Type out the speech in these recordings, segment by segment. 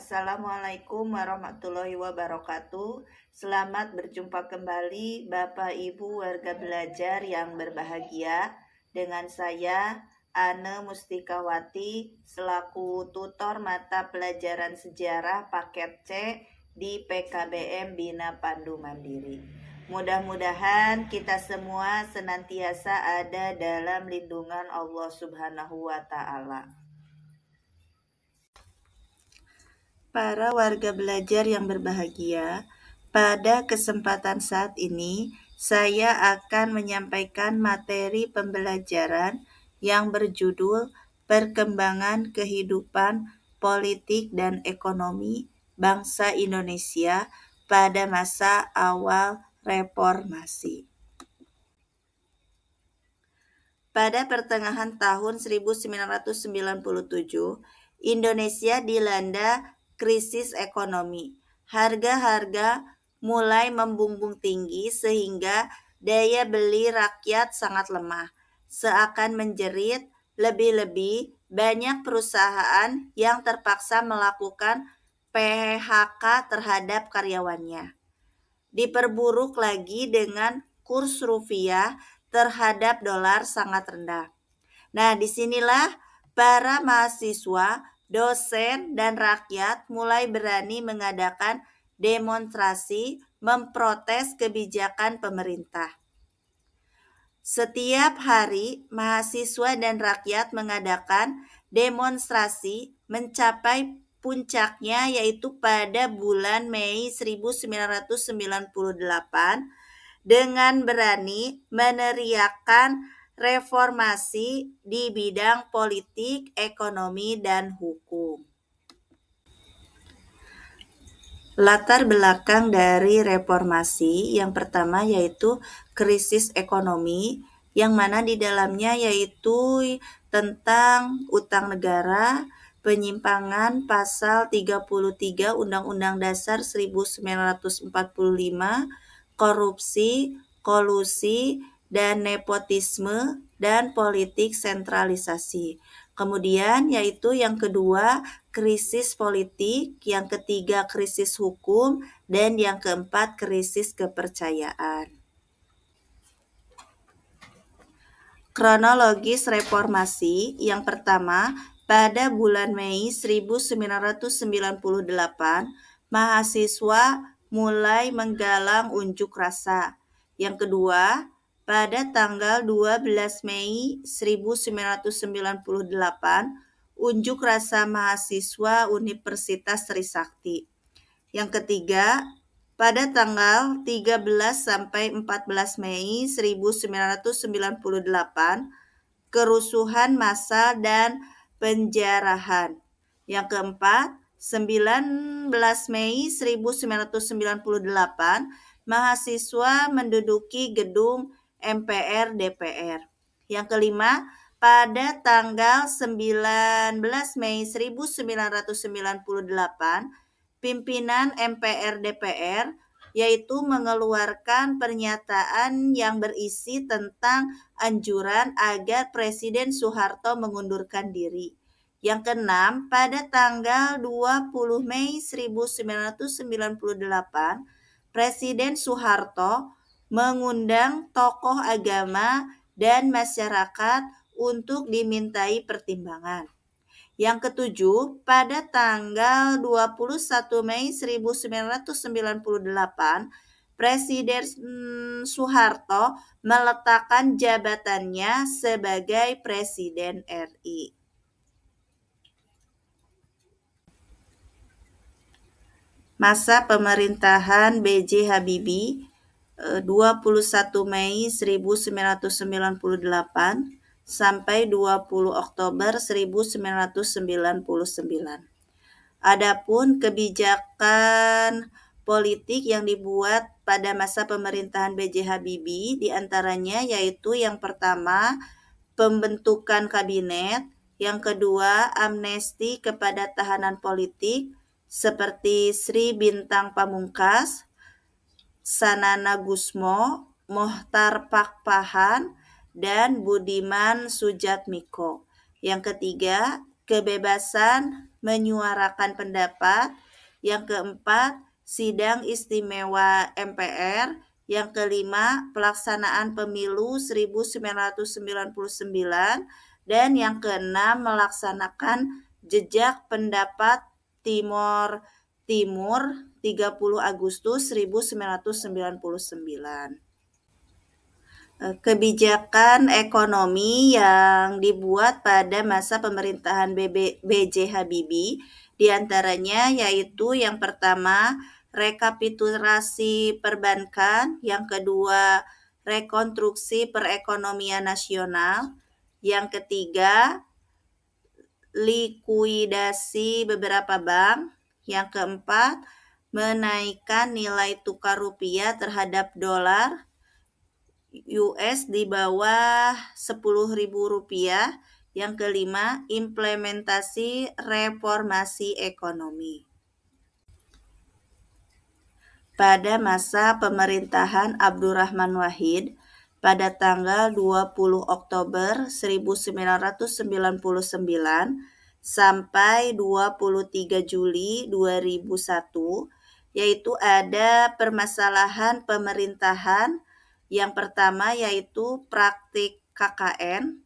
Assalamualaikum warahmatullahi wabarakatuh. Selamat berjumpa kembali Bapak Ibu warga belajar yang berbahagia. Dengan saya Ane Mustikawati selaku tutor mata pelajaran sejarah paket C di PKBM Bina Pandu Mandiri. Mudah-mudahan kita semua senantiasa ada dalam lindungan Allah Subhanahu wa Ta'ala. Para warga belajar yang berbahagia, pada kesempatan saat ini saya akan menyampaikan materi pembelajaran yang berjudul Perkembangan Kehidupan Politik dan Ekonomi Bangsa Indonesia pada masa awal reformasi. Pada pertengahan tahun 1997, Indonesia dilanda krisis ekonomi. Harga-harga mulai membumbung tinggi sehingga daya beli rakyat sangat lemah. Seakan menjerit, lebih-lebih banyak perusahaan yang terpaksa melakukan PHK terhadap karyawannya. Diperburuk lagi dengan kurs rupiah terhadap dolar sangat rendah. Nah, disinilah para mahasiswa, dosen, dan rakyat mulai berani mengadakan demonstrasi memprotes kebijakan pemerintah. Setiap hari, mahasiswa dan rakyat mengadakan demonstrasi mencapai puncaknya yaitu pada bulan Mei 1998 dengan berani meneriakkan reformasi di bidang politik, ekonomi, dan hukum. Latar belakang dari reformasi yang pertama yaitu krisis ekonomi, yang mana di dalamnya yaitu tentang utang negara, penyimpangan pasal 33 Undang-Undang Dasar 1945, korupsi, kolusi, dan nepotisme, dan politik sentralisasi. Kemudian yaitu yang kedua krisis politik, yang ketiga krisis hukum, dan yang keempat krisis kepercayaan. Kronologis reformasi yang pertama, pada bulan Mei 1998, mahasiswa mulai menggalang unjuk rasa. Yang kedua, pada tanggal 12 Mei 1998, unjuk rasa mahasiswa Universitas Trisakti. Yang ketiga, pada tanggal 13 sampai 14 Mei 1998, kerusuhan massal dan penjarahan. Yang keempat, 19 Mei 1998, mahasiswa menduduki gedung MPR DPR. Yang kelima, pada tanggal 19 Mei 1998, pimpinan MPR DPR yaitu mengeluarkan pernyataan yang berisi tentang anjuran agar Presiden Soeharto mengundurkan diri. Yang keenam, pada tanggal 20 Mei 1998, Presiden Soeharto mengundang tokoh agama dan masyarakat untuk dimintai pertimbangan. Yang ketujuh, pada tanggal 21 Mei 1998, Presiden Soeharto meletakkan jabatannya sebagai Presiden RI. Masa pemerintahan B.J. Habibie 21 Mei 1998 sampai 20 Oktober 1999. Adapun kebijakan politik yang dibuat pada masa pemerintahan B.J. Habibie diantaranya yaitu yang pertama pembentukan kabinet, yang kedua amnesti kepada tahanan politik seperti Sri Bintang Pamungkas, Sanana Gusmo, Mohtar Pakpahan, dan Budiman Sujatmiko. Yang ketiga, kebebasan menyuarakan pendapat. Yang keempat, sidang istimewa MPR. Yang kelima, pelaksanaan pemilu 1999. Dan yang keenam, melaksanakan jejak pendapat Timor Timur 30 Agustus 1999. Kebijakan ekonomi yang dibuat pada masa pemerintahan B.J. Habibie, diantaranya yaitu yang pertama, rekapitulasi perbankan, yang kedua, rekonstruksi perekonomian nasional, yang ketiga, likuidasi beberapa bank, yang keempat, menaikkan nilai tukar rupiah terhadap dolar US di bawah Rp10.000. Yang kelima, implementasi reformasi ekonomi. Pada masa pemerintahan Abdurrahman Wahid, pada tanggal 20 Oktober 1999 sampai 23 Juli 2001, yaitu ada permasalahan pemerintahan. Yang pertama yaitu praktik KKN,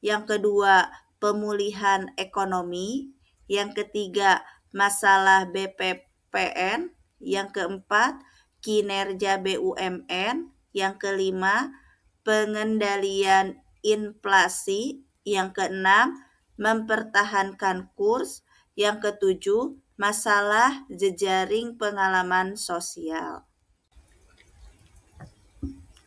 yang kedua pemulihan ekonomi, yang ketiga masalah BPPN, yang keempat kinerja BUMN, yang kelima pengendalian inflasi, yang keenam mempertahankan kurs, yang ketujuh masalah jejaring pengalaman sosial.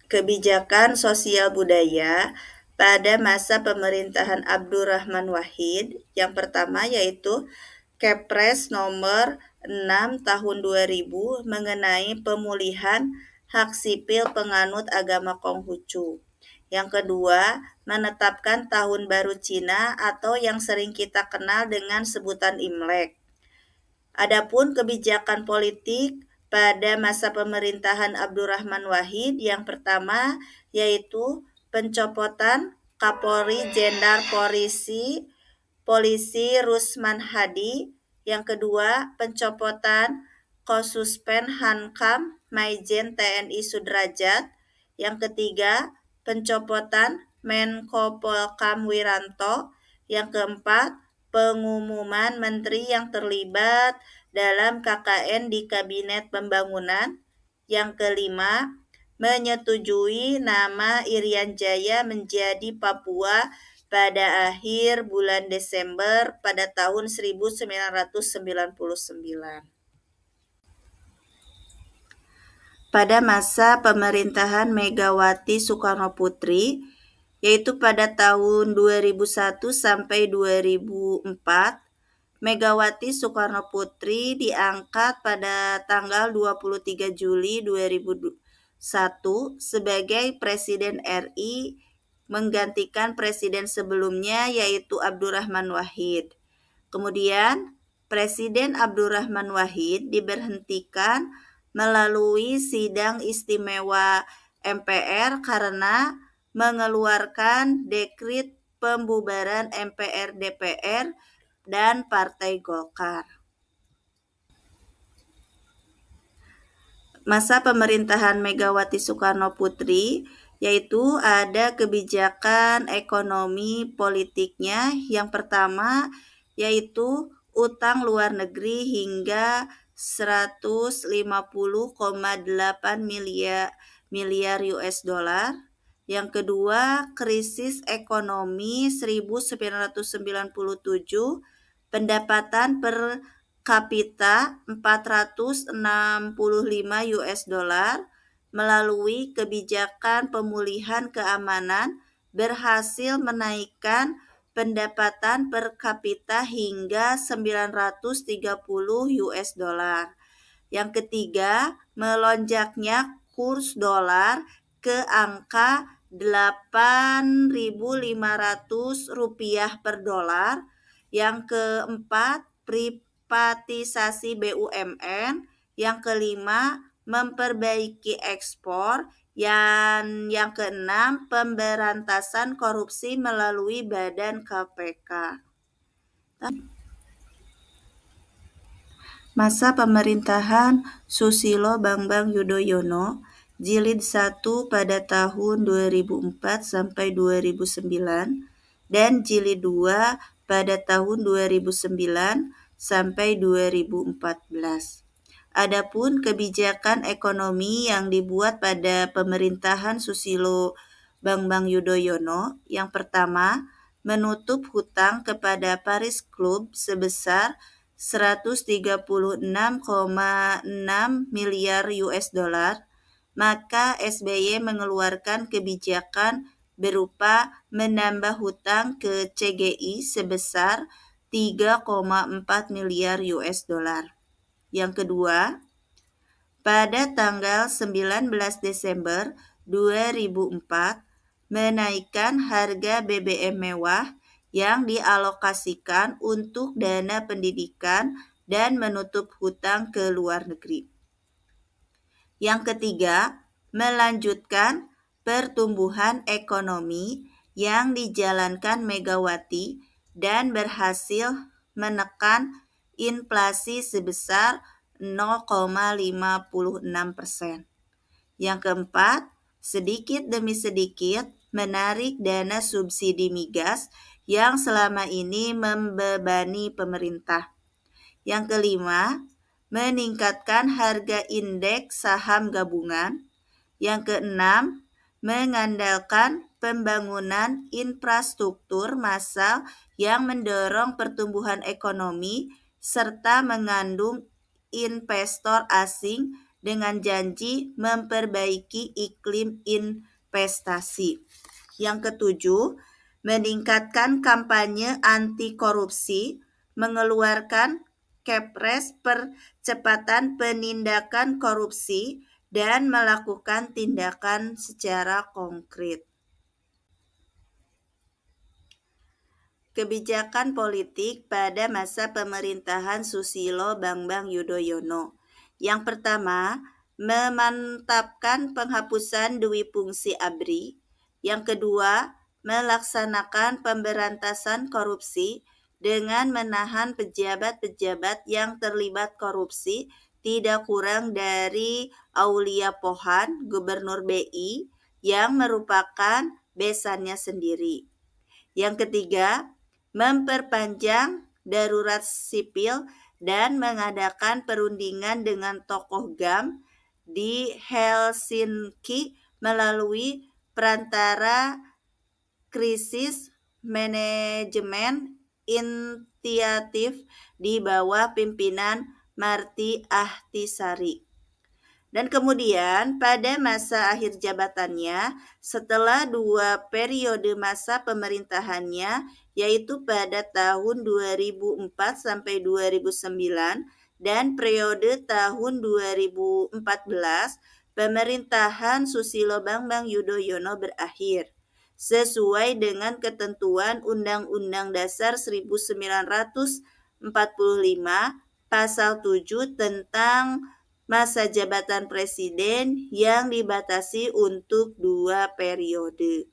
Kebijakan sosial budaya pada masa pemerintahan Abdurrahman Wahid, yang pertama yaitu Kepres nomor 6 tahun 2000 mengenai pemulihan hak sipil penganut agama Konghucu. Yang kedua, menetapkan Tahun Baru Cina atau yang sering kita kenal dengan sebutan Imlek. Adapun kebijakan politik pada masa pemerintahan Abdurrahman Wahid, yang pertama yaitu pencopotan Kapolri Jenderal Polisi Rusman Hadi, yang kedua pencopotan Kosuspen Hankam Maijen TNI Sudrajat, yang ketiga pencopotan Menko Polkam Wiranto, yang keempat pengumuman menteri yang terlibat dalam KKN di Kabinet Pembangunan. Yang kelima, menyetujui nama Irian Jaya menjadi Papua pada akhir bulan Desember pada tahun 1999. Pada masa pemerintahan Megawati Soekarnoputri, yaitu pada tahun 2001 sampai 2004, Megawati Soekarnoputri diangkat pada tanggal 23 Juli 2001 sebagai Presiden RI menggantikan presiden sebelumnya yaitu Abdurrahman Wahid. Kemudian Presiden Abdurrahman Wahid diberhentikan melalui sidang istimewa MPR karena mengeluarkan dekret pembubaran MPR DPR dan Partai Golkar. Masa pemerintahan Megawati Soekarnoputri yaitu ada kebijakan ekonomi politiknya. Yang pertama yaitu utang luar negeri hingga 150,8 miliar US dollar. Yang kedua, krisis ekonomi 1997, pendapatan per kapita 465 US dollar. Melalui kebijakan pemulihan keamanan berhasil menaikkan pendapatan per kapita hingga 930 US dollar. Yang ketiga, melonjaknya kurs dolar ke angka 8.500 rupiah per dolar. Yang keempat, privatisasi BUMN. Yang kelima, memperbaiki ekspor. Yang keenam, pemberantasan korupsi melalui Badan KPK. Masa pemerintahan Susilo Bambang Yudhoyono, Jilid 1 pada tahun 2004 sampai 2009 dan Jilid 2 pada tahun 2009 sampai 2014. Adapun kebijakan ekonomi yang dibuat pada pemerintahan Susilo Bambang Yudhoyono, yang pertama, menutup hutang kepada Paris Club sebesar 136,6 miliar US dollar, maka SBY mengeluarkan kebijakan berupa menambah hutang ke CGI sebesar 3,4 miliar US dollar. Yang kedua, pada tanggal 19 Desember 2004, menaikkan harga BBM mewah yang dialokasikan untuk dana pendidikan dan menutup hutang ke luar negeri. Yang ketiga, melanjutkan pertumbuhan ekonomi yang dijalankan Megawati dan berhasil menekan inflasi sebesar 0,56%. Yang keempat, sedikit demi sedikit menarik dana subsidi migas yang selama ini membebani pemerintah. Yang kelima, meningkatkan harga indeks saham gabungan. Yang keenam, mengandalkan pembangunan infrastruktur massal yang mendorong pertumbuhan ekonomi serta mengandung investor asing dengan janji memperbaiki iklim investasi. Yang ketujuh, meningkatkan kampanye anti korupsi, mengeluarkan Kepres percepatan penindakan korupsi dan melakukan tindakan secara konkret. Kebijakan politik pada masa pemerintahan Susilo Bambang Yudhoyono. Yang pertama, memantapkan penghapusan dui fungsi ABRI. Yang kedua, melaksanakan pemberantasan korupsi dengan menahan pejabat-pejabat yang terlibat korupsi tidak kurang dari Aulia Pohan, Gubernur BI, yang merupakan besannya sendiri. Yang ketiga, memperpanjang darurat sipil dan mengadakan perundingan dengan tokoh GAM di Helsinki melalui perantara krisis manajemen inisiatif di bawah pimpinan Marty Ahtisaari. Dan kemudian pada masa akhir jabatannya, setelah 2 periode masa pemerintahannya, yaitu pada tahun 2004 sampai 2009 dan periode tahun 2014, pemerintahan Susilo Bambang Yudhoyono berakhir sesuai dengan ketentuan Undang-Undang Dasar 1945 Pasal 7 tentang masa jabatan presiden yang dibatasi untuk 2 periode.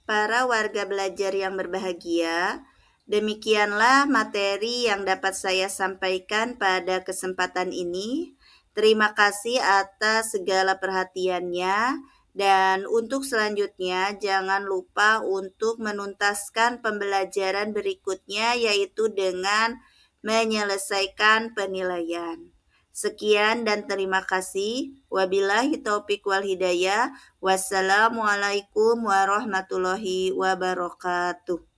Para warga belajar yang berbahagia, demikianlah materi yang dapat saya sampaikan pada kesempatan ini. Terima kasih atas segala perhatiannya. Dan untuk selanjutnya, jangan lupa untuk menuntaskan pembelajaran berikutnya, yaitu dengan menyelesaikan penilaian. Sekian dan terima kasih. Wabillahi taufiq wal hidayah. Wassalamualaikum warahmatullahi wabarakatuh.